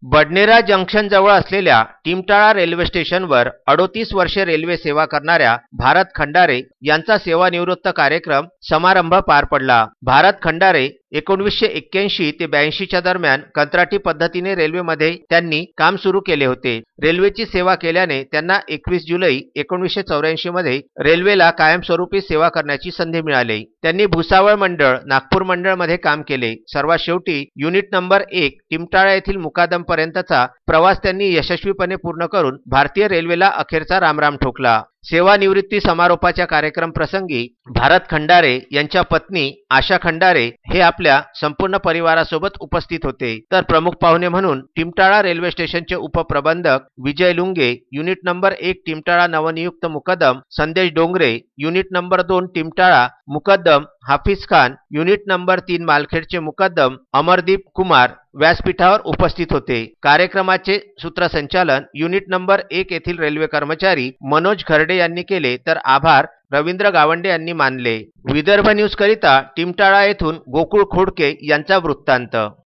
Badnera junction जवळ असलेल्या टिमटाळा railway स्टेशनवर 38 वर्षे रेल्वे सेवा करणाऱ्या भारत खंडारे यांचा सेवानिवृत्त कार्यक्रम समारंभ पार पडला। भारत खंडारे 1981 ते 82 दरम्यान कंत्राटी पद्धतीने रेल्वेमध्ये त्यांनी काम सुरू केले होते। रेल्वेची सेवा केल्याने त्यांना 21 जुलै 1984 मध्ये रेल्वेला कायमस्वरूपी सेवा करण्याची संधी मिळाली। त्यांनी भुसावळ मंडळ, नागपूर मंडळ मध्ये काम केले। सर्वात शेवटी युनिट नंबर 1 टिमटाळा येथील मुकादम पर्यंतचा प्रवास त्यांनी यशस्वीपणे पूर्ण करून भारतीय रेल्वेला अखेरचा रामराम ठोकला। सेवानिवृत्ती समारोपाच्या कार्यक्रम प्रसंगी भारत खंडारे यांच्या पत्नी आशा खंडारे हे आपल्या संपूर्ण परिवारासोबत उपस्थित होते। तर प्रमुख पाहुणे म्हणून टिमटाळा रेल्वे स्टेशनचे उपप्रबंधक विजय लुंगे, युनिट नंबर 1 टिमटाळा नवनियुक्त मुकद्दम संदेश डोंगरे, युनिट नंबर 2 टिमटाळा मुकद्दम हाफिज खान, युनिट नंबर 3 मालखेडचे मुकद्दम अमरदीप कुमार व्यासपीठावर उपस्थित होते। कार्यक्रमाचे सूत्रसंचालन युनिट नंबर 1 येथील रेल्वे कर्मचारी मनोज खर्डे यांनी केले, तर आभार रवींद्र गावंडे यांनी मानले। विदर्भ न्यूज करिता टिमटाळा येथून गोकुळ खोडके यांचा वृत्तांत।